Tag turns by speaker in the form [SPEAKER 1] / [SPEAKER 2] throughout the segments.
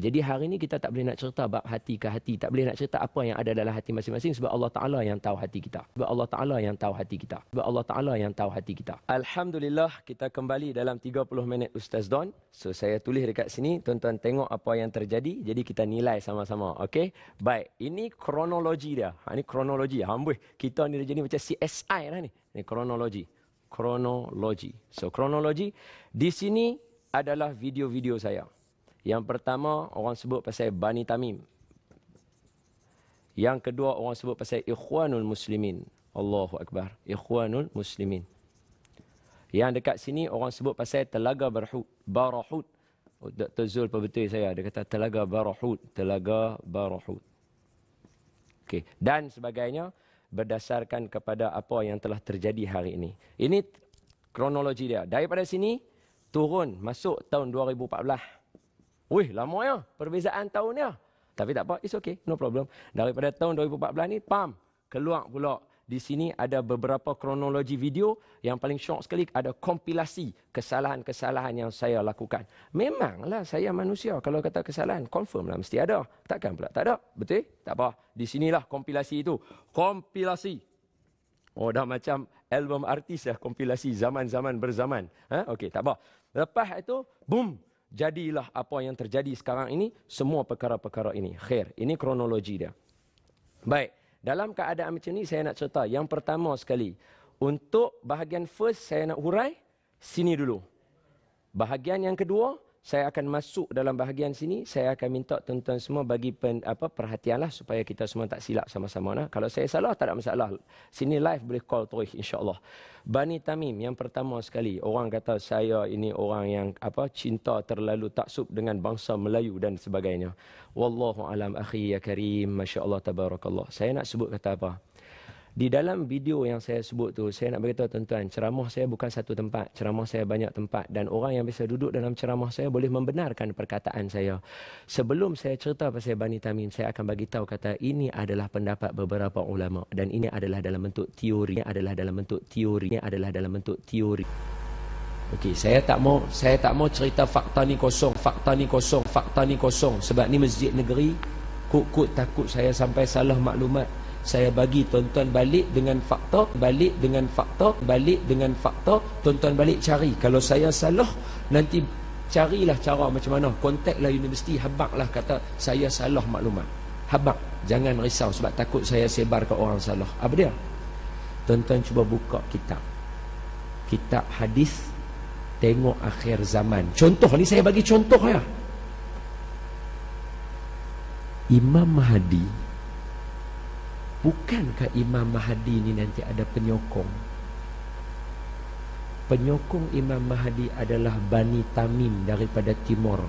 [SPEAKER 1] Jadi hari ini kita tak boleh nak cerita bab hati ke hati. Tak boleh nak cerita apa yang ada dalam hati masing-masing sebab Allah Ta'ala yang tahu hati kita. Sebab Allah Ta'ala yang tahu hati kita. Sebab Allah Ta'ala yang tahu hati kita. Alhamdulillah, kita kembali dalam 30 minit Ustaz Don. So, saya tulis dekat sini. Tuan-tuan tengok apa yang terjadi. Jadi, kita nilai sama-sama. Okey? Baik. Ini kronologi dia. Ini kronologi. Amboi, kita ni dah jadi macam CSI dah ni. Ini kronologi. Kronologi. So, kronologi. Di sini adalah video-video saya. Yang pertama, orang sebut pasal Bani Tamim. Yang kedua, orang sebut pasal Ikhwanul Muslimin. Allahu Akbar. Ikhwanul Muslimin. Yang dekat sini, orang sebut pasal Telaga Barahut. Oh, Dr. Zul betul saya. Dia kata Telaga Barahut. Telaga Barahut. Okey. Dan sebagainya, berdasarkan kepada apa yang telah terjadi hari ini. Ini kronologi dia. Daripada sini, turun masuk tahun 2014. Wih, lama ya perbezaan tahun ya. Tapi tak apa, it's okay, no problem. Daripada tahun 2014 ni, keluar pula. Di sini ada beberapa kronologi video. Yang paling syok sekali, ada kompilasi kesalahan-kesalahan yang saya lakukan. Memanglah saya manusia. Kalau kata kesalahan, confirm lah mesti ada. Takkan pula tak ada, betul? Tak apa, di sinilah kompilasi itu. Kompilasi. Oh, dah macam album artis ya, kompilasi zaman-zaman berzaman. Okey, tak apa. Lepas itu, boom. Jadilah apa yang terjadi sekarang ini, semua perkara-perkara ini. Khair, ini kronologi dia. Baik, dalam keadaan macam ni saya nak cerita. Yang pertama sekali, untuk bahagian first saya nak hurai, sini dulu. Bahagian yang kedua, saya akan masuk dalam bahagian sini. Saya akan minta tuan-tuan semua bagi perhatianlah supaya kita semua tak silap sama-sama. Nah. Kalau saya salah, tak ada masalah. Sini live boleh call terus insya-Allah. Bani Tamim yang pertama sekali. Orang kata saya ini orang yang cinta terlalu taksub dengan bangsa Melayu dan sebagainya. Wallahu alam akhi ya karim, masya-Allah tabarakallah. Saya nak sebut kata apa? Di dalam video yang saya sebut tu, saya nak beritahu tuan-tuan, ceramah saya bukan satu tempat, ceramah saya banyak tempat dan orang yang biasa duduk dalam ceramah saya boleh membenarkan perkataan saya. Sebelum saya cerita pasal Bani Tamim, saya akan bagi tahu kata ini adalah pendapat beberapa ulama dan ini adalah dalam bentuk teori, Okey, saya tak mau cerita fakta ni kosong sebab ni masjid negeri. Kut takut saya sampai salah maklumat. Saya bagi tuan-tuan balik dengan fakta, tuan-tuan balik cari. Kalau saya salah, nanti carilah cara macam mana. Kontaklah universiti, habaklah kata saya salah maklumat. Habak, jangan risau sebab takut saya sebar ke orang salah. Apa dia? Tuan-tuan cuba buka kitab hadis, tengok akhir zaman. Contoh ni saya bagi contoh ya. Imam Mahdi. Bukankah Imam Mahdi ni nanti ada penyokong? Penyokong Imam Mahdi adalah Bani Tamim daripada Timur.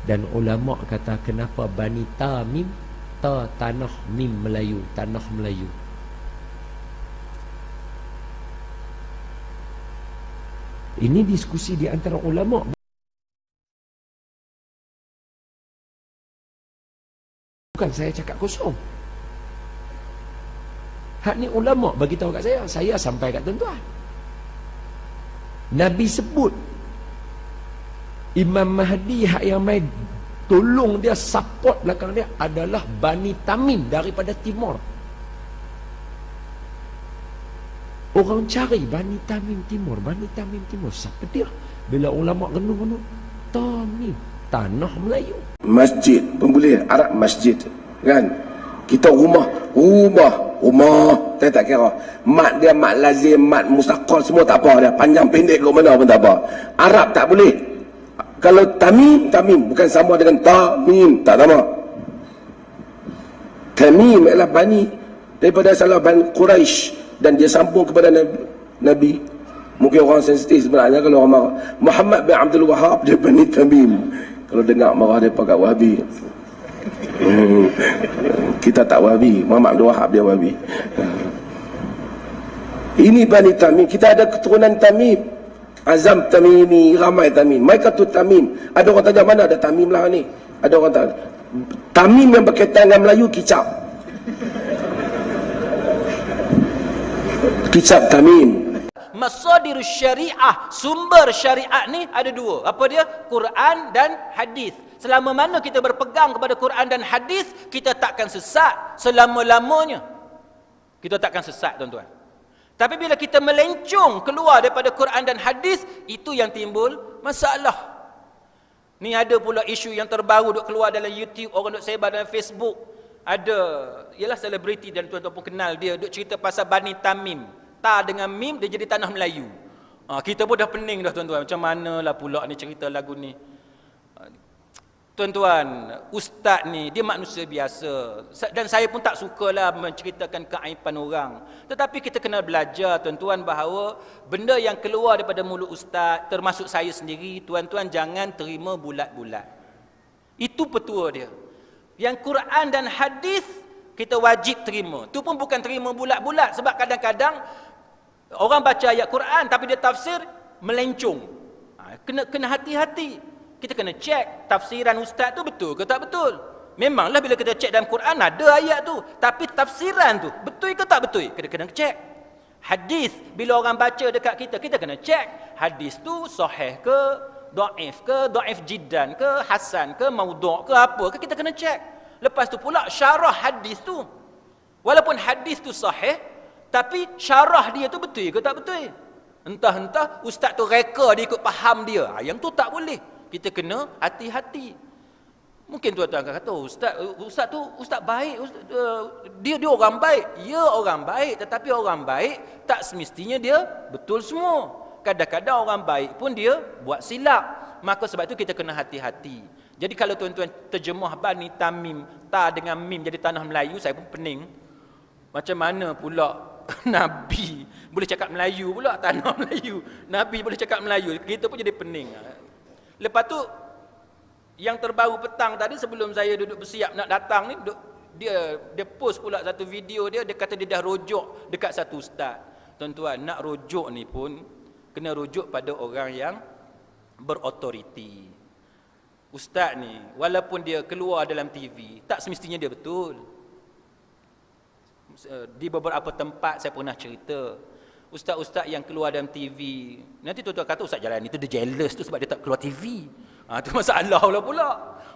[SPEAKER 1] Dan ulama kata kenapa Bani Tamim? Tanah Mim Melayu, tanah Melayu. Ini diskusi di antara ulama. Bukan saya cakap kosong. Hak ni ulama bagi tahu kat saya sampai kat tuan-tuan. Nabi sebut Imam Mahdi hak yang mai tolong dia, support belakang dia adalah Bani Tamim daripada Timur. Orang cari Bani Tamim Timur, siapa dia? Bila ulama renung Tamim, tanah Melayu.
[SPEAKER 2] Masjid, pembuli Arab masjid, kan? Kita rumah, saya tak kira. Mat dia, mat lazim, mat mustaqal, semua tak apa dia. Panjang pendek ke mana pun tak apa. Arab tak boleh. Kalau Tamim bukan sama dengan Tamim, tak sama. Tamim adalah Bani daripada salah Bani Quraisy dan dia sambung kepada Nabi. Mungkin orang sensitif sebenarnya kalau orang marah. Muhammad bin Abdul Wahab dia Bani Tamim. Kalau dengar marah dia pakai Wahabi. Kita tak Wahabi, Muhammad Abdul Wahab dia Wahabi. Ini Bani Tamim. Kita ada keturunan Tamim, Azam Tamimi, ramai Tamim, mereka tu Tamim. Ada orang tanya mana ada Tamim lah ni. Ada orang tanya Tamim yang berkaitan dengan Melayu, kicap Tamim.
[SPEAKER 3] masadirus syariah, sumber syariat ni ada dua. Apa dia? Quran dan hadis. Selama mana kita berpegang kepada Quran dan hadis, kita takkan sesat selama-lamanya. Kita takkan sesat, tuan-tuan. Tapi bila kita melencong keluar daripada Quran dan hadis, itu yang timbul masalah. Ni ada pula isu yang terbaru duk keluar dalam YouTube, orang duk sebar dalam Facebook. Ada, ialah selebriti dan tuan-tuan pun kenal dia, duk cerita pasal Bani Tamim. Ta dengan mim, dia jadi tanah Melayu. Kita pun dah pening dah, tuan-tuan. Macam manalah pula ni cerita lagu ni. Tuan-tuan, ustaz ni, dia manusia biasa. Dan saya pun tak sukalah menceritakan keaiban orang. Tetapi kita kena belajar, tuan-tuan, bahawa benda yang keluar daripada mulut ustaz, termasuk saya sendiri, tuan-tuan jangan terima bulat-bulat. Itu petua dia. Yang Quran dan hadis, kita wajib terima. Itu pun bukan terima bulat-bulat. Sebab kadang-kadang, orang baca ayat Quran, tapi dia tafsir melencong. Kena hati-hati. Kita kena cek tafsiran ustaz tu betul ke tak betul. Memanglah bila kita cek dalam Quran ada ayat tu, tapi tafsiran tu betul ke tak betul, kita kena cek. Hadis bila orang baca dekat kita, kita kena cek hadis tu sahih ke, dhaif jiddan ke, hasan ke, maudhu' ke, apa ke, kita kena cek. Lepas tu pula syarah hadis tu. Walaupun hadis tu sahih, tapi syarah dia tu betul ke tak betul. Entah-entah ustaz tu reka dia ikut faham dia. Yang tu tak boleh. Kita kena hati-hati. Mungkin tuan-tuan akan kata, ustaz tu ustaz baik, dia orang baik. Ya, orang baik, tetapi orang baik tak semestinya dia betul semua. Kadang-kadang orang baik pun dia buat silap. Maka sebab itu kita kena hati-hati. Jadi kalau tuan-tuan terjemah Bani Tamim, ta dengan mim jadi tanah Melayu, saya pun pening. Macam mana pula Nabi boleh cakap Melayu pula, tanah Melayu. Nabi boleh cakap Melayu, kita pun jadi pening. Lepas tu, yang terbaru petang tadi sebelum saya duduk bersiap nak datang ni, dia post pula satu video dia kata dia dah rujuk dekat satu ustaz. Tuan-tuan, nak rujuk ni pun kena rujuk pada orang yang berautoriti. Ustaz ni, walaupun dia keluar dalam TV, tak semestinya dia betul. Di beberapa tempat saya pernah cerita, ustaz-ustaz yang keluar dalam TV, nanti tuan-tuan kata ustaz jalan itu dia jealous tu sebab dia tak keluar TV. Itu masalah lah pula.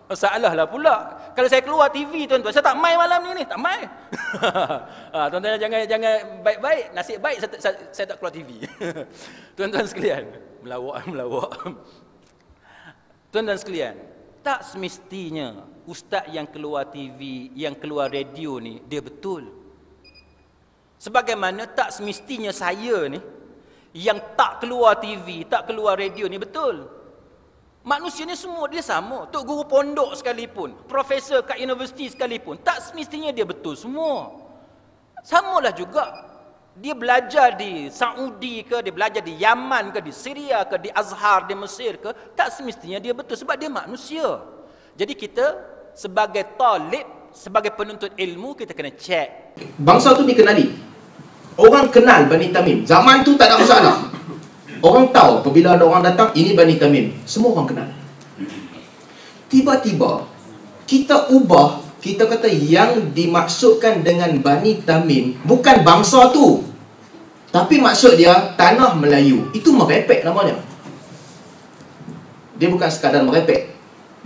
[SPEAKER 3] Masalah lah pula. Kalau saya keluar TV, tuan-tuan, saya tak main malam ni, tak main. Tuan-tuan jangan baik-baik, nasib baik saya tak keluar TV. Tuan-tuan sekalian, melawak. Tuan-tuan sekalian, tak semestinya ustaz yang keluar TV, yang keluar radio ni dia betul. Sebagaimana tak semestinya saya ni yang tak keluar TV, tak keluar radio ni betul. Manusia ni semua dia sama. Tok guru pondok sekalipun, profesor kat universiti sekalipun, tak semestinya dia betul semua. Samalah juga dia belajar di Saudi ke, dia belajar di Yaman ke, di Syria ke, di Azhar, di Mesir ke, tak semestinya dia betul sebab dia manusia. Jadi kita sebagai talib, sebagai penuntut ilmu, kita kena cek.
[SPEAKER 4] Bangsa tu dikenali. Orang kenal Bani Tamim. Zaman tu tak ada masalah. Orang tahu apabila ada orang datang, ini Bani Tamim. Semua orang kenal. Tiba-tiba kita ubah, kita kata yang dimaksudkan dengan Bani Tamim bukan bangsa tu, tapi maksud dia tanah Melayu. Itu merepek namanya. Dia bukan sekadar merepek,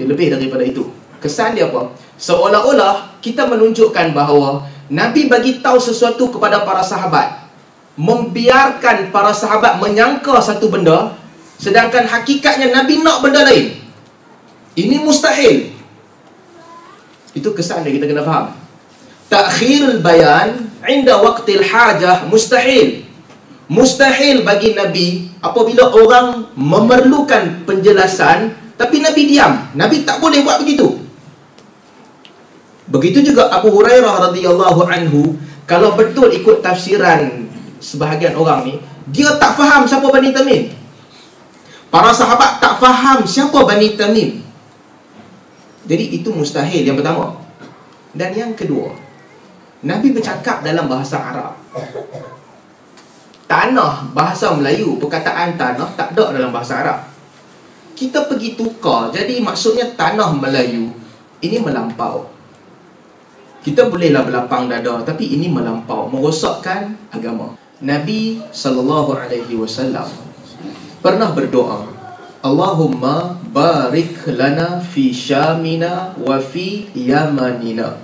[SPEAKER 4] dia lebih daripada itu. Kesan dia apa? Seolah-olah kita menunjukkan bahawa Nabi bagi tahu sesuatu kepada para sahabat, membiarkan para sahabat menyangka satu benda, sedangkan hakikatnya Nabi nak benda lain. Ini mustahil. Itu kesan yang kita kena faham. Ta'khirul bayan inda waqtil hajah mustahil. Mustahil bagi Nabi apabila orang memerlukan penjelasan, tapi Nabi diam. Nabi tak boleh buat begitu. Begitu juga Abu Hurairah radhiyallahu anhu, kalau betul ikut tafsiran sebahagian orang ni, dia tak faham siapa Bani Tamim. Para sahabat tak faham siapa Bani Tamim. Jadi itu mustahil yang pertama. Dan yang kedua, Nabi bercakap dalam bahasa Arab. Tanah, bahasa Melayu, perkataan tanah tak ada dalam bahasa Arab. Kita pergi tukar, jadi maksudnya tanah Melayu. Ini melampau. Kita bolehlah berlapang dada, tapi ini melampau, merosakkan agama. Nabi SAW pernah berdoa, Allahumma barik lana fi Syamina wa fi Yamanina.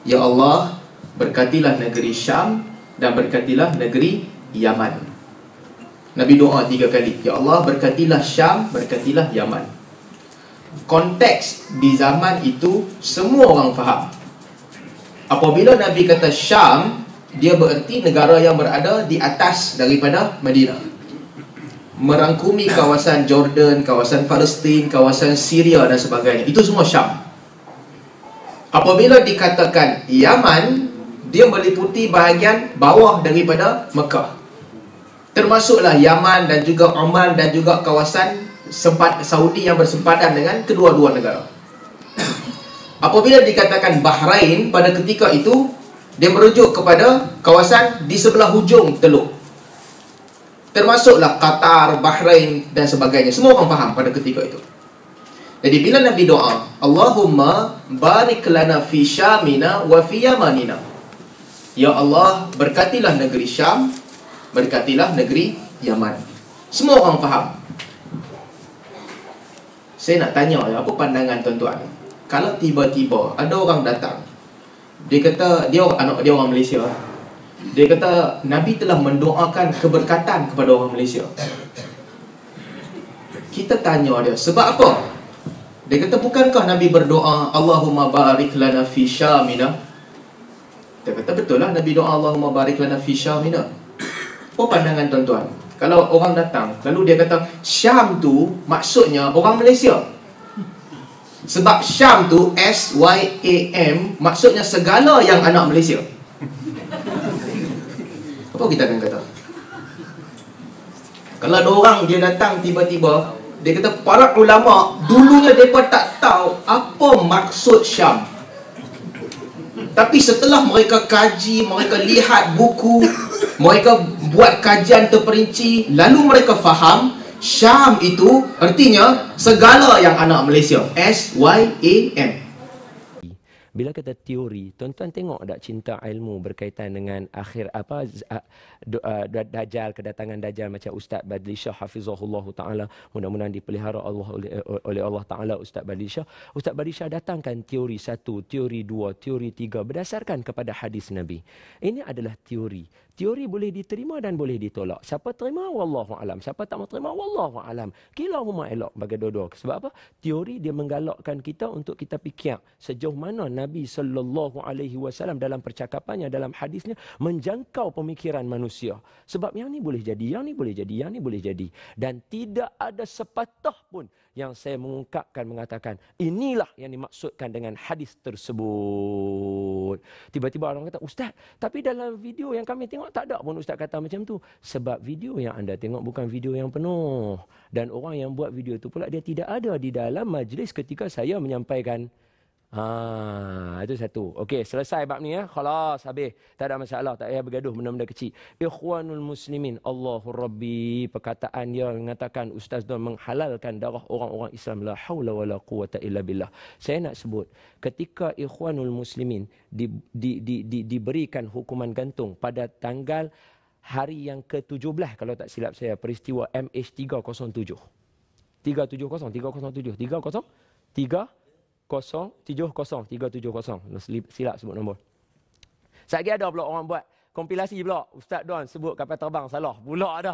[SPEAKER 4] Ya Allah, berkatilah negeri Syam dan berkatilah negeri Yaman. Nabi doa 3 kali. Ya Allah, berkatilah Syam, berkatilah Yaman. Konteks di zaman itu semua orang faham. Apabila Nabi kata Syam, dia bererti negara yang berada di atas daripada Madinah, merangkumi kawasan Jordan, kawasan Palestin, kawasan Syria dan sebagainya. Itu semua Syam. Apabila dikatakan Yaman, dia meliputi bahagian bawah daripada Mekah, termasuklah Yaman dan juga Oman dan juga kawasan Saudi yang bersempadan dengan kedua-dua negara. Apabila dikatakan Bahrain, pada ketika itu dia merujuk kepada kawasan di sebelah hujung teluk, termasuklah Qatar, Bahrain dan sebagainya. Semua orang faham pada ketika itu. Jadi bila Nabi doa, Allahumma barik lana fi Syamina wa fi Yamanina. Ya Allah, berkatilah negeri Syam, berkatilah negeri Yaman. Semua orang faham. Saya nak tanya, apa pandangan tuan-tuan? Kalau tiba-tiba ada orang datang, dia kata dia orang Malaysia, dia kata Nabi telah mendoakan keberkatan kepada orang Malaysia. Kita tanya dia, sebab apa? Dia kata, bukankah Nabi berdoa Allahumma barik lana fi Syamina? Dia kata, betul lah Nabi doa Allahumma barik lana fi Syamina. Apa pandangan tuan-tuan? Kalau orang datang, lalu dia kata Syam tu maksudnya orang Malaysia. Sebab Syam tu SYAM maksudnya segala yang anak Malaysia. Apa kita akan kata? Kalau ada orang dia datang tiba-tiba, dia kata para ulama dulunya mereka tak tahu apa maksud Syam. Tapi setelah mereka kaji, mereka lihat buku, mereka buat kajian terperinci, lalu mereka faham Syam itu artinya segala yang anak Malaysia. SYAM.
[SPEAKER 1] Bila kata teori, tuan-tuan tengok tak cinta ilmu berkaitan dengan akhir Dajjal, kedatangan Dajjal macam Ustaz Badli Shah hafizahullah taala, mudah-mudahan dipelihara Allah oleh Allah taala Ustaz Badli Shah. Ustaz Badli Shah datangkan teori 1, teori 2, teori 3 berdasarkan kepada hadis Nabi. Ini adalah teori. Teori boleh diterima dan boleh ditolak. Siapa terima, wallahu alam. Siapa tak mau terima, wallahu alam. Kilahuma elok bagi dua-dua. Sebab apa? Teori dia menggalakkan kita untuk kita fikir sejauh mana Nabi SAW dalam percakapannya, dalam hadisnya menjangkau pemikiran manusia. Sebab yang ni boleh jadi, yang ni boleh jadi, yang ni boleh jadi. Dan tidak ada sepatah pun yang saya mengatakan inilah yang dimaksudkan dengan hadis tersebut. Tiba-tiba orang kata, Ustaz, tapi dalam video yang kami tengok tak ada pun Ustaz kata macam tu. Sebab video yang anda tengok bukan video yang penuh. Dan orang yang buat video itu pula dia tidak ada di dalam majlis ketika saya menyampaikan. Itu satu. Okey, selesai bab ni ya. Khalas, habis. Tak ada masalah, tak payah bergaduh benda-benda kecil. Ikhwanul muslimin, Allahu Rabbi, perkataan dia mengatakan Ustaz Don menghalalkan darah orang-orang Islam. La haula wala quwata illa billah. Saya nak sebut, ketika ikhwanul muslimin diberikan hukuman gantung pada tanggal hari yang ke-17 kalau tak silap saya, peristiwa MH307. 370. Silap sebut nombor. Satgi ada pula orang buat kompilasi pula. Ustaz Don sebut kapal terbang salah. Pula ada.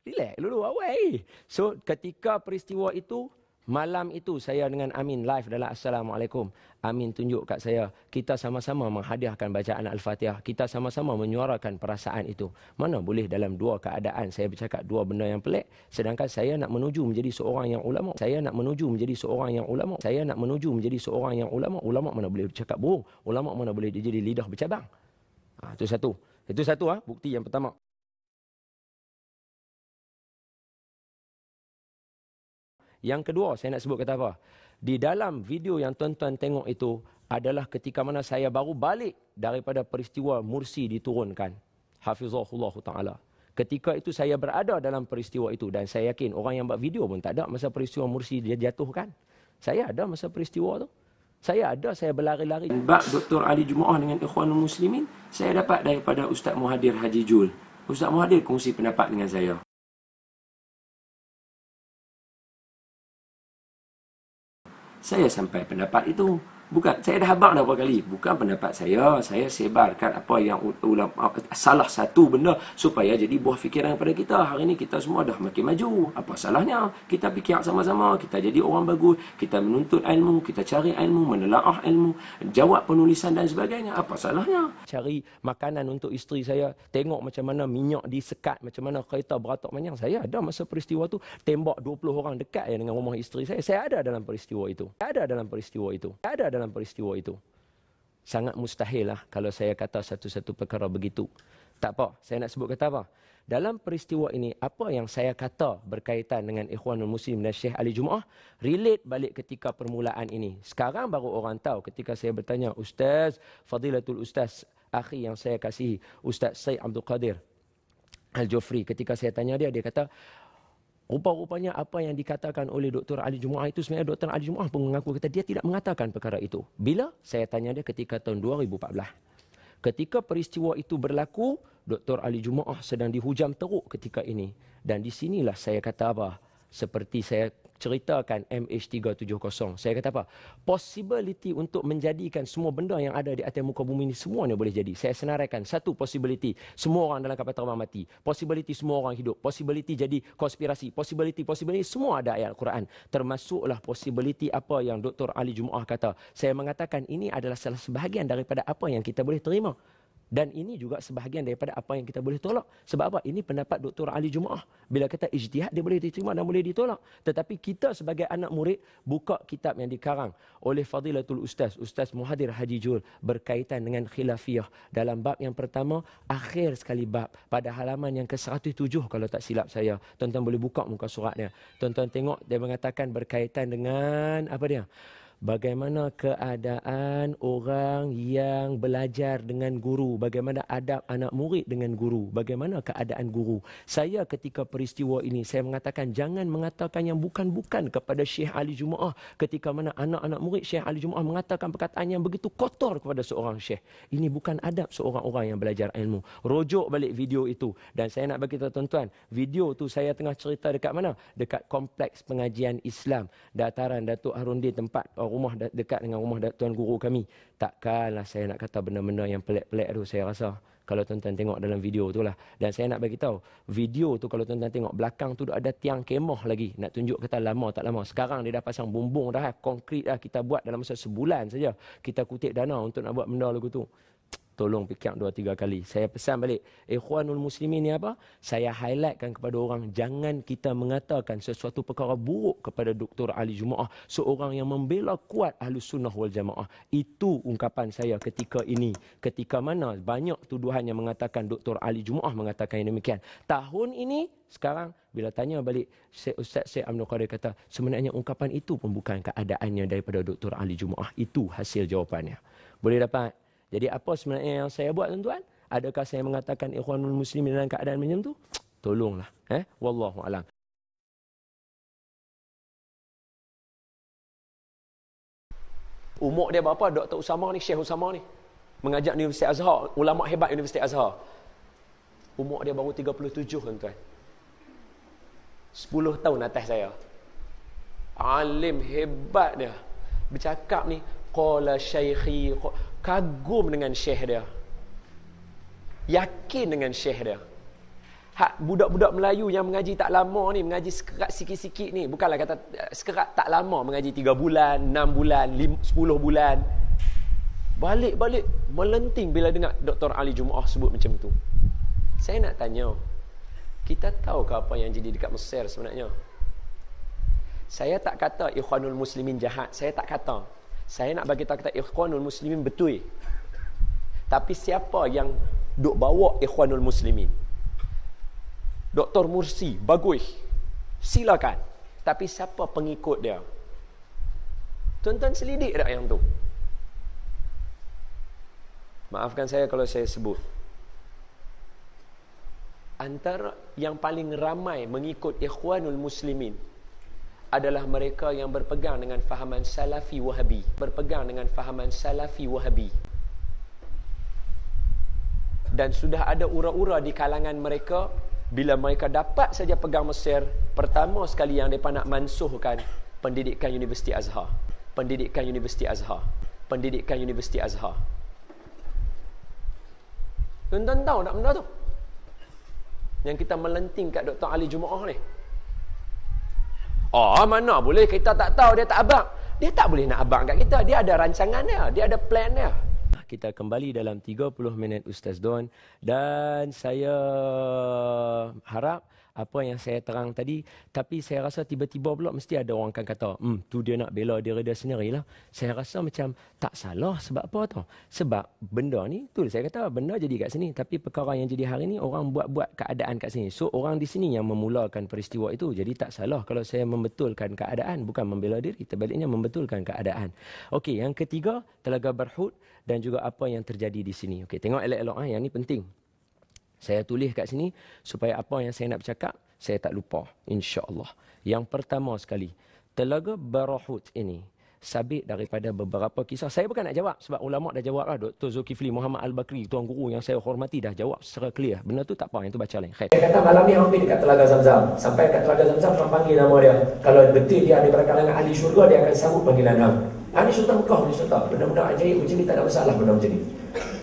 [SPEAKER 1] Relax dulu awal. So ketika peristiwa itu, malam itu saya dengan Amin live dalam Assalamualaikum. Amin tunjuk kat saya, kita sama-sama menghadiahkan bacaan Al-Fatihah. Kita sama-sama menyuarakan perasaan itu. Mana boleh dalam dua keadaan saya bercakap dua benda yang pelik, sedangkan saya nak menuju menjadi seorang yang ulama. Saya nak menuju menjadi seorang yang ulama. Saya nak menuju menjadi seorang yang ulama. Ulama mana boleh bercakap bohong. Ulama mana boleh jadi lidah bercabang. Itu satu. Itu satu bukti yang pertama. Yang kedua, saya nak sebut kata apa? Di dalam video yang tuan-tuan tengok itu adalah ketika mana saya baru balik daripada peristiwa Mursi diturunkan. Hafizahullah ta'ala. Ketika itu saya berada dalam peristiwa itu dan saya yakin orang yang buat video pun tak ada masa peristiwa Mursi dia jatuhkan. Saya ada masa peristiwa tu. Saya ada, saya berlari-lari. Bab Dr. Ali Jumaah dengan Ikhwanul Muslimin, saya dapat daripada Ustaz Muhadir Haji Jul. Ustaz Muhadir kongsi pendapat dengan saya. Saya sampai pendapat itu. Bukan, saya dah habaq dah berapa kali. Bukan pendapat saya sebarkan apa yang ulama, salah satu benda supaya jadi buah fikiran kepada kita. Hari ini kita semua dah makin maju. Apa salahnya? Kita fikir sama-sama, kita jadi orang bagus, kita menuntut ilmu, kita cari ilmu, menelaah ilmu, jawab penulisan dan sebagainya. Apa salahnya? Cari makanan untuk isteri saya, tengok macam mana minyak disekat, macam mana kereta beratok panjang. Saya ada masa peristiwa tu, tembak 20 orang dekat ya dengan rumah isteri saya. Saya ada dalam peristiwa itu. Sangat mustahil lah kalau saya kata satu-satu perkara begitu. Tak apa, saya nak sebut kata apa? Dalam peristiwa ini, apa yang saya kata berkaitan dengan Ikhwanul Muslim dan Syekh Ali Jumaah, relate balik ketika permulaan ini. Sekarang baru orang tahu ketika saya bertanya, Ustaz, Fadilatul Ustaz, akhi yang saya kasihi, Ustaz Syed Abdul Qadir Al-Jofri, ketika saya tanya dia, dia kata, rupa-rupanya apa yang dikatakan oleh Dr. Ali Jumaah itu sebenarnya Dr. Ali Jumaah pun mengaku kata dia tidak mengatakan perkara itu. Bila? Saya tanya dia ketika tahun 2014. Ketika peristiwa itu berlaku, Dr. Ali Jumaah sedang dihujam teruk ketika ini. Dan di sinilah saya kata apa? Seperti saya ceritakan MH370. Saya kata apa? Possibility untuk menjadikan semua benda yang ada di atas muka bumi ini semuanya boleh jadi. Saya senaraikan satu possibility. Semua orang dalam kapal terbang mati. Possibility semua orang hidup. Possibility jadi konspirasi. Possibility semua ada ayat Al-Quran. Termasuklah possibility apa yang Dr. Ali Jumaah kata. Saya mengatakan ini adalah salah sebahagian daripada apa yang kita boleh terima. Dan ini juga sebahagian daripada apa yang kita boleh tolak. Sebab apa? Ini pendapat Dr. Ali Jumaah. Bila kata ijtihad, dia boleh diterima dan boleh ditolak. Tetapi kita sebagai anak murid, buka kitab yang dikarang oleh Fadilatul Ustaz, Ustaz Muhadir Haji Jul, berkaitan dengan khilafiyah. Dalam bab yang pertama, akhir sekali bab, pada halaman yang ke-107 kalau tak silap saya. Tuan-tuan boleh buka muka suratnya. Tuan-tuan tengok, dia mengatakan berkaitan dengan, apa dia? Bagaimana keadaan orang yang belajar dengan guru. Bagaimana adab anak murid dengan guru. Bagaimana keadaan guru. Saya ketika peristiwa ini, saya mengatakan jangan mengatakan yang bukan-bukan kepada Syekh Ali Jumaah. Ketika mana anak-anak murid Syekh Ali Jumaah mengatakan perkataan yang begitu kotor kepada seorang Syekh. Ini bukan adab seorang orang yang belajar ilmu. Rujuk balik video itu. Dan saya nak bagi tahu tuan-tuan, video tu saya tengah cerita dekat mana? Dekat Kompleks Pengajian Islam, Dataran Datuk Harudin, tempat rumah dekat dengan rumah Tuan Guru kami. Takkanlah saya nak kata benda-benda yang pelik-pelik tu, saya rasa. Kalau tuan-tuan tengok dalam video tu lah. Dan saya nak bagi tahu, video tu kalau tuan-tuan tengok, belakang tu ada tiang kemah lagi. Nak tunjuk kata lama tak lama. Sekarang dia dah pasang bumbung dah, konkrit dah. Kita buat dalam masa sebulan saja. Kita kutip dana untuk nak buat benda lagu tu. Tolong fikir 2-3 kali. Saya pesan balik, Ikhwanul Muslimin ni apa? Saya highlightkan kepada orang, jangan kita mengatakan sesuatu perkara buruk kepada Dr. Ali Jumaah, seorang yang membela kuat Ahlus Sunnah wal Jamaah. Itu ungkapan saya ketika ini. Ketika mana banyak tuduhan yang mengatakan Dr. Ali Jumaah mengatakan yang demikian. Tahun ini, sekarang, bila tanya balik, Ustaz Syed Abdul Qadir kata, sebenarnya ungkapan itu pun bukan keadaannya daripada Dr. Ali Jumaah. Itu hasil jawapannya. Boleh dapat? Jadi apa sebenarnya yang saya buat tuan-tuan? Adakah saya mengatakan Ikhwanul Muslimin dalam keadaan macam tu? Tolonglah. Wallahu a'lam. Umur dia berapa? Dr. Usama ni, Syekh Usama ni. Mengajar di Universiti Azhar. Ulama hebat Universiti Azhar. Umur dia baru 37 tuan-tuan. 10 tahun atas saya. Alim hebat dia. Bercakap ni, qala syaikhi, kagum dengan syekh dia. Yakin dengan syekh dia. Hak budak-budak Melayu yang mengaji tak lama ni, mengaji sekerat sikit-sikit ni, bukanlah kata sekerat tak lama, mengaji 3 bulan, 6 bulan, 10 bulan. Balik-balik melenting bila dengar Dr. Ali Jumaah sebut macam tu. Saya nak tanya, kita tahu ke apa yang jadi dekat Mesir sebenarnya? Saya tak kata Ikhwanul Muslimin jahat, saya tak kata. Saya nak bagi tahu kata Ikhwanul Muslimin betul. Tapi siapa yang duk bawa Ikhwanul Muslimin? Dr. Mursi, bagus. Silakan. Tapi siapa pengikut dia? Tuan-tuan selidik tak yang tu? Maafkan saya kalau saya sebut. Antara yang paling ramai mengikut Ikhwanul Muslimin adalah mereka yang berpegang dengan fahaman Salafi Wahabi. Berpegang dengan fahaman Salafi Wahabi. Dan sudah ada ura-ura di kalangan mereka, bila mereka dapat saja pegang Mesir, pertama sekali yang mereka nak mansuhkan pendidikan Universiti Azhar. Pendidikan Universiti Azhar. Pendidikan Universiti Azhar. Tuan-tuan tahu tak benda tu? Yang kita melenting kat Dr. Ali Jumaah ni. Oh, mana boleh kita tak tahu, dia tak abang. Dia tak boleh nak abang kat kita. Dia ada rancangan dia. Dia ada plan dia. Kita kembali dalam 30 minit Ustaz Don. Dan saya harap apa yang saya terang tadi, tapi saya rasa tiba-tiba pula mesti ada orang akan kata, tu dia nak bela diri dia sendirilah. Saya rasa macam tak salah. Sebab apa tau? Sebab benda ni, tu saya kata benda jadi kat sini, tapi perkara yang jadi hari ni orang buat-buat keadaan kat sini. So orang di sini yang memulakan peristiwa itu. Jadi tak salah kalau saya membetulkan keadaan, bukan membela diri, terbaliknya membetulkan keadaan. Okey, yang ketiga, Telaga Berhud dan juga apa yang terjadi di sini. Okey, tengok elok-elok, yang ni penting. Saya tulis kat sini supaya apa yang saya nak bercakap, saya tak lupa. InsyaAllah. Yang pertama sekali, Telaga Berhud ini sabit daripada beberapa kisah. Saya bukan nak jawab sebab ulama' dah jawab lah. Dr. Zulkifli Muhammad Al-Bakri, tuan guru yang saya hormati, dah jawab secara clear. Benda tu tak apa, yang tu baca lain. Khair.
[SPEAKER 5] Dia kata malam ni hampir dekat Telaga Zamzam. Sampai dekat Telaga Zamzam, orang panggil nama dia. Kalau betul dia daripada kalangan ahli syurga, dia akan sambut panggilan hang. Ahli syurga Mekah, ahli syurga. Benda-benda ajaib macam ni tak ada masalah benda macam ni.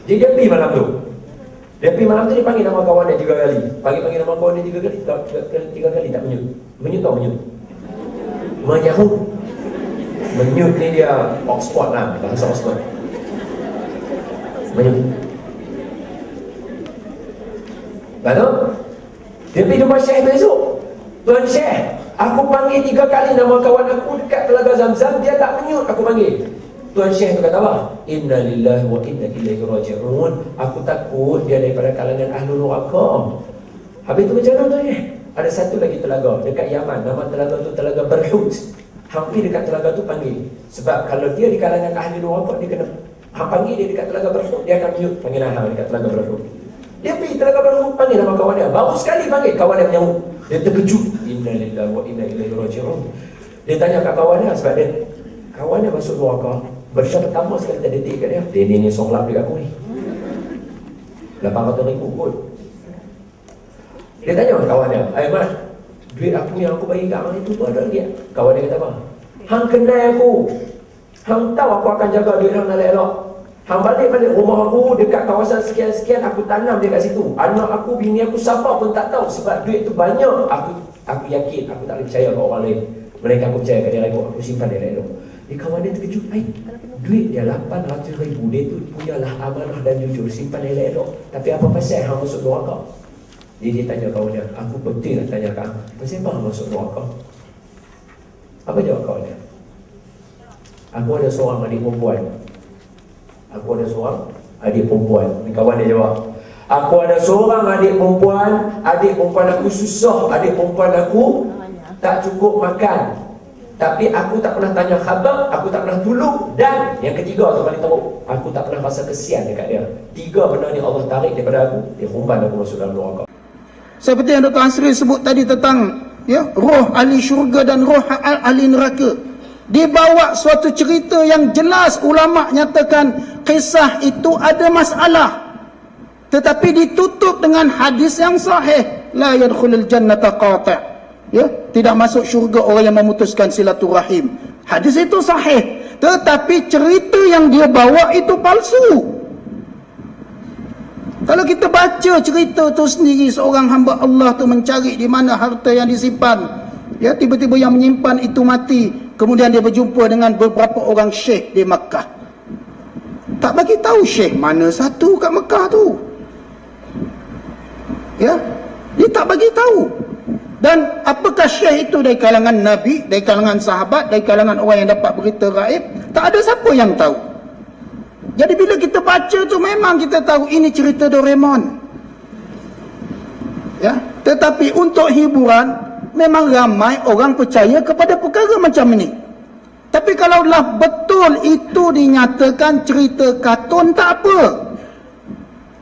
[SPEAKER 5] Jadi dia pergi malam tu. Dia pergi malam tu, dia panggil nama kawan dia 3 kali. Panggil nama kawan dia 3 kali. 3 kali tak menyut. Menyut tau menyut. Menyahut. Menyut ni dia Oxford lah, bahasa Oxford. Menyut. Lalu dia pergi jumpa Syekh besok. Tuan Syekh, aku panggil 3 kali nama kawan aku dekat Telaga Zamzam, dia tak menyut aku panggil. Tuan Syekh tu kata apa? Inna lillahi wa inna ilaihi raji'un. Aku takut dia daripada kalangan ahlul neraka. Habis tu macam mana Tuan Syekh? Ada satu lagi telaga dekat Yaman. Nama telaga tu Telaga Berhud. Hampir dekat telaga tu panggil. Sebab kalau dia di kalangan ahli neraka, dia kena panggil dia dekat Telaga Berhud, dia akan menyut panggilan hang dekat Telaga Berhud. Dia pergi Telaga Berhud, panggil nama kawan dia. Baru sekali panggil, kawan dia menyahut. Dia terkejut. Inna lillahi wa inna ilaihi raji'un. Dia tanya kat kawan dia, sebab dia kawan dia masuk neraka. Bersya pertama sekali terdetik kat dia, dia ni songlap dekat aku ni 800,000 kot. Dia tanya kawan dia, Mas, duit aku yang aku bagi kat hang itu tu ada lagi. Kawan dia kata apa? Hang kenal aku, hang tahu aku akan jaga duit hang nak elok. Hang balik rumah aku dekat kawasan sekian-sekian, aku tanam dia kat situ. Anak aku, bini aku, siapa pun tak tahu. Sebab duit tu banyak. Aku yakin, aku tak boleh percaya kat orang lain. Mereka aku percaya kat dia aku simpan dia elok. Kawan dia terkejut, duit dia 800,000, dia tu punyalah amanah dan jujur, simpan elok-elok. Tapi apa pasal hang masuk neraka? Dia tanya kawan dia, aku penting nak tanya kau, pasal apa hang masuk neraka? Apa jawab kawan dia? Aku ada seorang adik perempuan. Ni kawan dia jawab, aku ada seorang adik perempuan aku susah, adik perempuan aku tak cukup makan. Tapi aku tak pernah tanya khabar, aku tak pernah tolong. Dan yang ketiga tu paling teruk, aku tak pernah rasa kesian dekat dia. 3 benda ni Allah tarik daripada aku, dia humban aku masuk dalam neraka.
[SPEAKER 6] Seperti yang Dr. Asri sebut tadi tentang roh ahli syurga dan roh ahli neraka. Dibawa suatu cerita yang jelas, ulama nyatakan kisah itu ada masalah. Tetapi ditutup dengan hadis yang sahih, la yadkhulul jannata qati'. Tidak masuk syurga orang yang memutuskan silaturahim. Hadis itu sahih, tetapi cerita yang dia bawa itu palsu. Kalau kita baca cerita tu sendiri, seorang hamba Allah tu mencari di mana harta yang disimpan, tiba-tiba yang menyimpan itu mati, kemudian dia berjumpa dengan beberapa orang syekh di Makkah. Tak bagi tahu syekh mana satu kat Makkah tu. Dia tak bagi tahu. Dan apakah syekh itu dari kalangan Nabi, dari kalangan sahabat, dari kalangan orang yang dapat berita gaib? Tak ada siapa yang tahu. Jadi bila kita baca tu memang kita tahu ini cerita Doraemon. Tetapi untuk hiburan, memang ramai orang percaya kepada perkara macam ini. Tapi kalaulah betul itu dinyatakan cerita kartun, tak apa.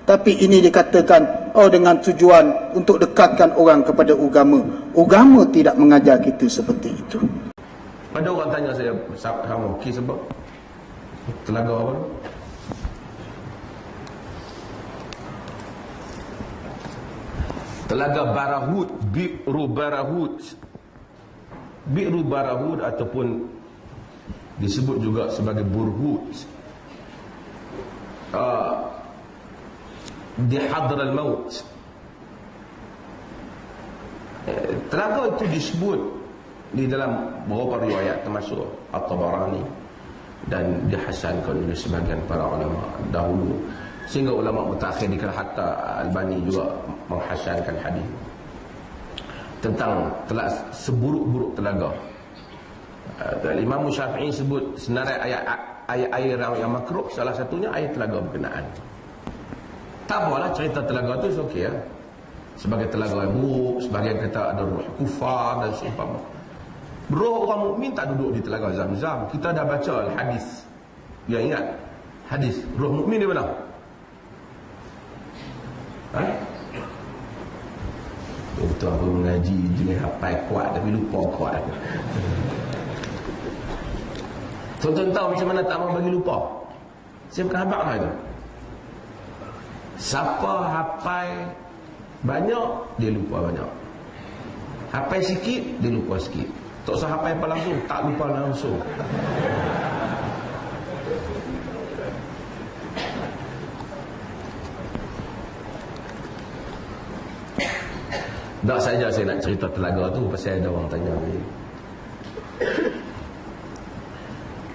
[SPEAKER 6] Tapi ini dikatakan dengan tujuan untuk dekatkan orang kepada agama. Agama tidak mengajar kita seperti itu.
[SPEAKER 2] Ada orang tanya saya, sama kes sebab Telaga apa? Telaga Barahud, Bi'ru Barahud. Bi'ru Barahud ataupun disebut juga sebagai Burhud. Di Hadral Maut. Telaga itu disebut di dalam beberapa riwayat termasuk At-Tabarani dan dihasankan oleh sebahagian para ulama dahulu, sehingga ulama mutakhir dikala hatta Albani juga menghasankan hadis tentang seburuk-buruk telaga. Imam Syafi'i sebut senarai ayat air yang makruh, salah satunya ayat telaga berkenaan. Tak apalah cerita telaga tu okey ya. Sebagai telaga yang buruk, sebagian kata ada roh kufar dan seumpama. Roh orang mukmin tak duduk di telaga Zam-Zam. Kita dah baca hadis. Ya, ingat hadis roh mukmin di mana? Betul, aku mengaji jenis hafal kuat tapi lupa kuat. Tuan-tuan tahu macam mana tak mau bagi lupa? Saya bukan habaq lah itu. Siapa hafal banyak, dia lupa banyak. Hafal sikit, dia lupa sikit. Tak usah hafal apa langsung, tak lupa langsung. Tak saja saya nak cerita telaga tu pasal ada orang tanya ni.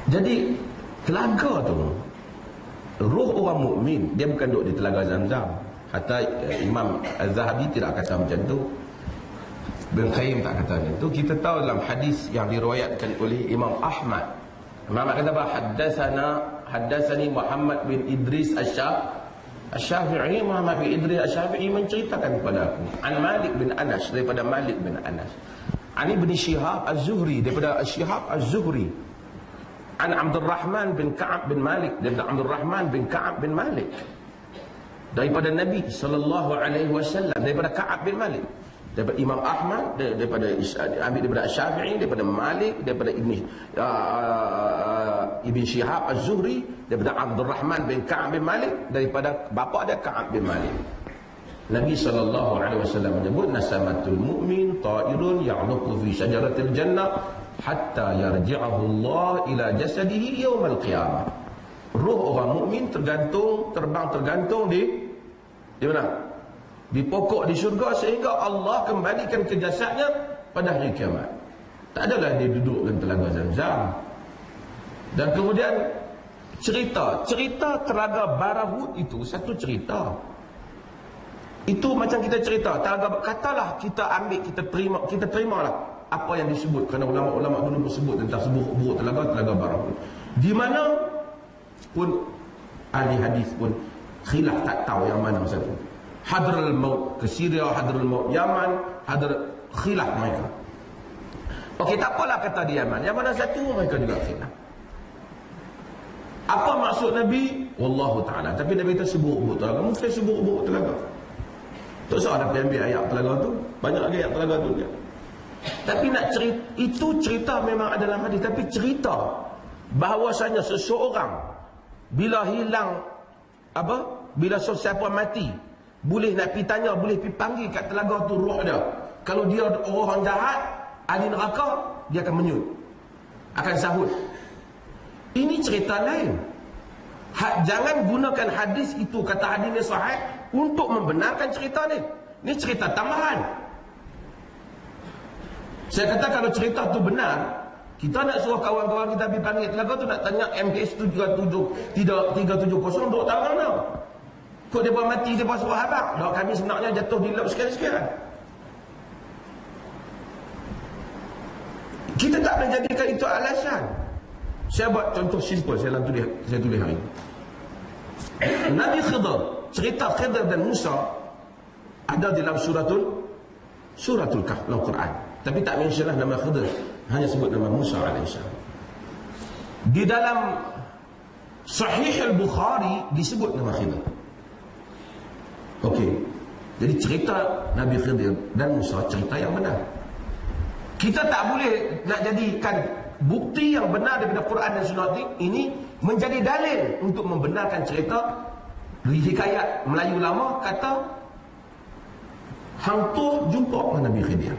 [SPEAKER 2] Jadi telaga tu, roh orang mukmin dia bukan duduk di telaga Zam-Zam. Hatta Imam Az-Zahabi tidak kata macam tu, Ibn Qayyim tak kata macam tu. Kita tahu dalam hadis yang diriwayatkan oleh Imam Ahmad, Imam Ahmad kata apa? Haddatsani Muhammad bin Idris Asy-Syafi'i. Muhammad bin Idris Asy-Syafi'i menceritakan kepada aku an Malik bin Anas, daripada Malik bin Anas, an Ibn Shihab Az-Zuhri, daripada Shihab Az-Zuhri, an Abdurrahman bin Ka'ab bin Malik, daripada Abdurrahman bin Ka'ab bin Malik, daripada Nabi sallallahu alaihi wasallam, daripada Ka'ab bin Malik, daripada Imam Ahmad, daripada ambil daripada Syafi'i, daripada Malik, daripada Ibn Shihab Az-Zuhri, daripada Abdurrahman bin Ka'ab bin Malik, daripada bapa dia Ka'ab bin Malik. Nabi sallallahu alaihi wasallam menyebut nasamatul mu'min ta'irun ya'luqu fi syajaratil jannah hatta yarji'ahu Allah ila jasadihi yaumal qiyamah. Roh orang mukmin tergantung di mana? Di pokok di syurga sehingga Allah kembalikan ke jasadnya pada hari kiamat. Tak adalah dia duduk dalam telaga Zam-Zam. Dan kemudian cerita telaga Barahud itu satu cerita. Itu macam kita cerita telaga, katalah kita ambil, kita terimalah apa yang disebut, kerana ulama-ulama dulu bersebut tentang seburuk-buruk telaga Barahud. Di mana pun ahli hadis pun khilaf, tak tahu yang mana satu. Hadral Maut ke Syria, Hadral Maut Yaman, khilaf mereka. Okey, tak apalah kata di Yaman, yang mana satu mereka juga khilaf. Apa maksud Nabi? Wallahu ta'ala. Tapi Nabi itu seburuk-buruk telaga, mungkin seburuk-buruk telaga. Tak usah ada ambil ayat telaga tu, banyak lagi ayat telaga tu dia. Tapi nak cerita, itu cerita memang ada dalam hadis, tapi cerita bahawasanya seseorang bila hilang bila siapa mati, boleh nak pergi tanya, boleh pergi panggil kat telaga tu roh dia. Kalau dia orang jahat, ahli neraka, dia akan menyut, akan sahut. Ini cerita lain. Jangan gunakan hadis itu, kata hadisnya sahih, untuk membenarkan cerita ni. Ini cerita tambahan. Saya kata kalau cerita tu benar, kita nak suruh kawan-kawan kita pergi panggil telaga tu, nak tanya MH 370 duk tahu mana. Kok dia mati, dia suruh habaq. Dok kami sebenarnya jatuh di laut sekian-sekian. Kita tak boleh jadikan itu alasan. Saya buat contoh simple, saya tulis hari ini. Nabi Khidr, cerita Khidr dan Musa ada dalam suratul Kahf dalam Quran. Tapi tak mentionlah nama Khidr, hanya sebut nama Musa alaihissalam. Di dalam Sahih Al-Bukhari disebut nama Khidr. Okey. Jadi cerita Nabi Khidr dan Musa cerita yang benar. Kita tak boleh nak jadikan bukti yang benar daripada Quran dan Sunnah ini menjadi dalil untuk membenarkan cerita hikayat Melayu lama, kata Hang tu jumpa dengan Nabi Khidir.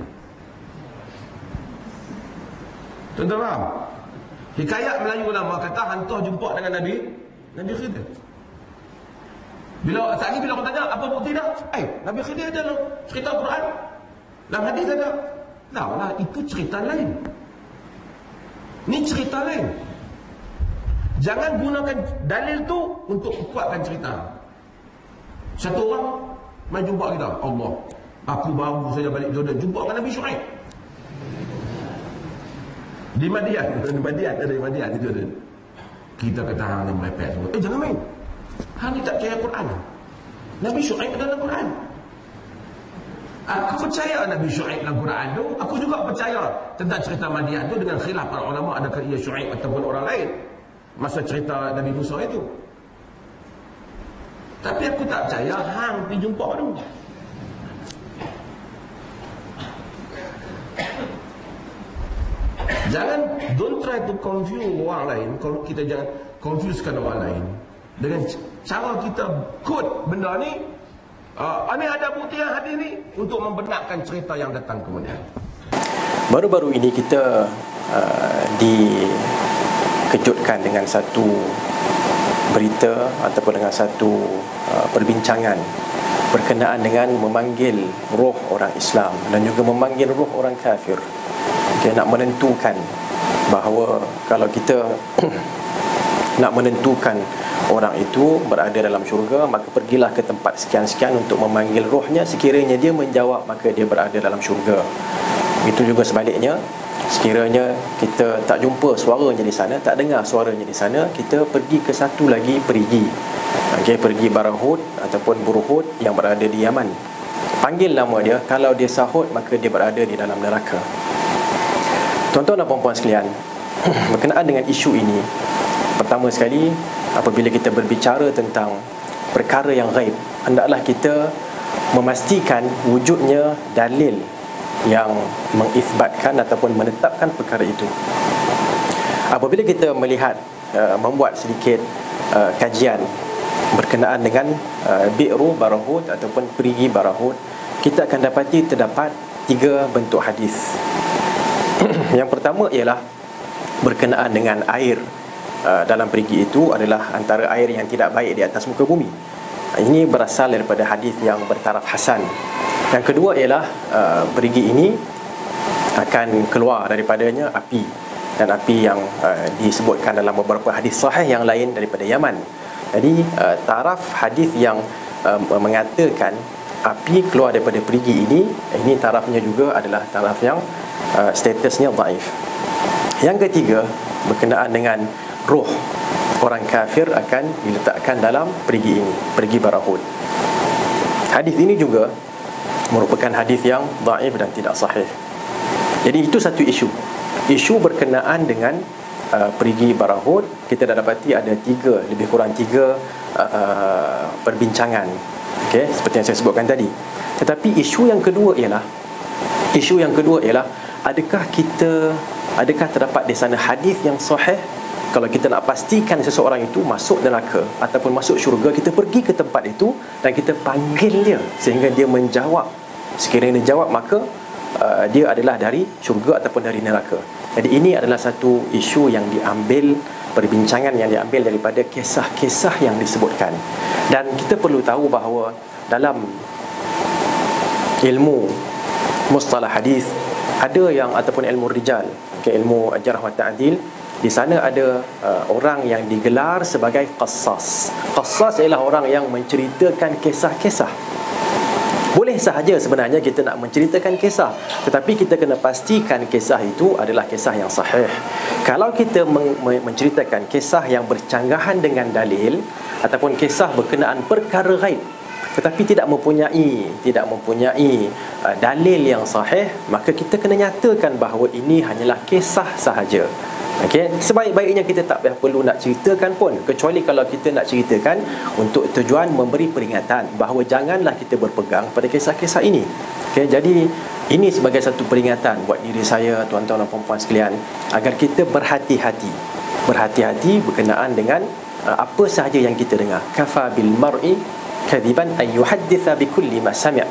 [SPEAKER 2] Tuan-tuan faham? Hikayat Melayu ulama kata hang tu jumpa dengan Nabi Khidir. Bila orang tanya apa bukti dah? Nabi Khidir ada dalam cerita Quran. Dalam hadis ada. Tak lah, itu cerita lain. Ni cerita lain. Jangan gunakan dalil tu untuk kuatkan cerita. Satu orang mai jumpa kita, Allah, aku baru saja balik Jordan, jumpa dengan Nabi Syuaib. Di Madian di Jordan. Kita kata hang ni merepek semua. Jangan main. Hang ni tak percaya Quran. Nabi Syuaib dalam Quran. Aku percaya Nabi Syuaib dalam Quran tu. Aku juga percaya tentang cerita Madian tu dengan khilaf para ulama, adakah ia Syuaib ataupun orang lain masa cerita Nabi Musa itu. Tapi aku tak percaya hang pergi jumpa tu. Jangan, don't try to confuse orang lain. Kalau kita jangan confusekan orang lain dengan cara kita quote benda ni. Ini ada bukti yang hadis ni untuk membenarkan cerita yang datang kemudian.
[SPEAKER 7] Baru-baru ini kita dikejutkan dengan satu berita ataupun dengan satu perbincangan berkenaan dengan memanggil roh orang Islam dan juga memanggil roh orang kafir. Dia nak menentukan bahawa kalau kita nak menentukan orang itu berada dalam syurga, maka pergilah ke tempat sekian-sekian untuk memanggil rohnya. Sekiranya dia menjawab, maka dia berada dalam syurga. Itu juga sebaliknya, sekiranya kita tak jumpa suaranya di sana, tak dengar suaranya di sana, kita pergi ke satu lagi perigi. Pergi Barahud ataupun Buruhud yang berada di Yaman. Panggil nama dia, kalau dia sahut, maka dia berada di dalam neraka. Tuan-tuan dan puan-puan sekalian, berkenaan dengan isu ini, pertama sekali, apabila kita berbicara tentang perkara yang ghaib, hendaklah kita memastikan wujudnya dalil yang mengisbatkan ataupun menetapkan perkara itu. Apabila kita melihat, membuat sedikit kajian berkenaan dengan Bi'ru Barahud ataupun perigi Barahud, kita akan dapati terdapat 3 bentuk hadis. Yang pertama ialah berkenaan dengan air dalam perigi itu adalah antara air yang tidak baik di atas muka bumi. Ini berasal daripada hadis yang bertaraf hasan. Yang kedua ialah perigi ini akan keluar daripadanya api, dan api yang disebutkan dalam beberapa hadis sahih yang lain daripada Yaman. Jadi taraf hadis yang mengatakan api keluar daripada perigi ini tarafnya juga adalah taraf yang statusnya dhaif. Yang ketiga berkenaan dengan roh orang kafir akan diletakkan dalam perigi ini, perigi Barahud. Hadis ini juga merupakan hadis yang dhaif dan tidak sahih. Jadi itu satu isu berkenaan dengan perigi Barahud. Kita dah dapati ada lebih kurang tiga perbincangan, seperti yang saya sebutkan tadi. Tetapi isu yang kedua ialah adakah terdapat di sana hadis yang sahih? Kalau kita nak pastikan seseorang itu masuk neraka ataupun masuk syurga, kita pergi ke tempat itu dan kita panggil dia sehingga dia menjawab. Sekiranya dia jawab, maka dia adalah dari syurga ataupun dari neraka. Jadi ini adalah satu isu yang diambil, perbincangan yang diambil daripada kisah-kisah yang disebutkan. Dan kita perlu tahu bahawa dalam ilmu mustalah hadis ada yang ataupun ilmu rijal, ilmu jarh wa ta'dil, di sana ada orang yang digelar sebagai qassas. Qassas ialah orang yang menceritakan kisah-kisah. Boleh sahaja sebenarnya kita nak menceritakan kisah, tetapi kita kena pastikan kisah itu adalah kisah yang sahih. Kalau kita menceritakan kisah yang bercanggahan dengan dalil ataupun kisah berkenaan perkara ghaib, tetapi tidak mempunyai dalil yang sahih, maka kita kena nyatakan bahawa ini hanyalah kisah sahaja. Sebaik-baiknya kita tak perlu nak ceritakan pun, kecuali kalau kita nak ceritakan untuk tujuan memberi peringatan bahawa janganlah kita berpegang pada kisah-kisah ini. Jadi ini sebagai satu peringatan buat diri saya, tuan-tuan dan puan-puan sekalian, agar kita berhati-hati berkenaan dengan apa sahaja yang kita dengar. Kafa bil mar'i kadiban ay yuhadditha bi kulli ma sami'.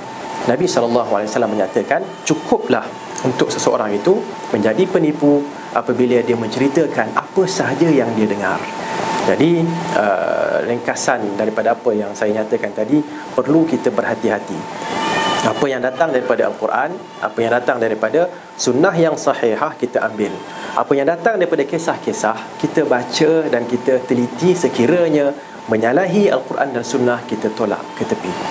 [SPEAKER 7] Nabi SAW menyatakan cukuplah untuk seseorang itu menjadi penipu apabila dia menceritakan apa sahaja yang dia dengar. Jadi ringkasan daripada apa yang saya nyatakan tadi, perlu kita berhati-hati. Apa yang datang daripada Al-Quran, apa yang datang daripada sunnah yang sahihah, kita ambil. Apa yang datang daripada kisah-kisah, kita baca dan kita teliti. Sekiranya menyalahi Al-Quran dan sunnah, kita tolak ke tepi.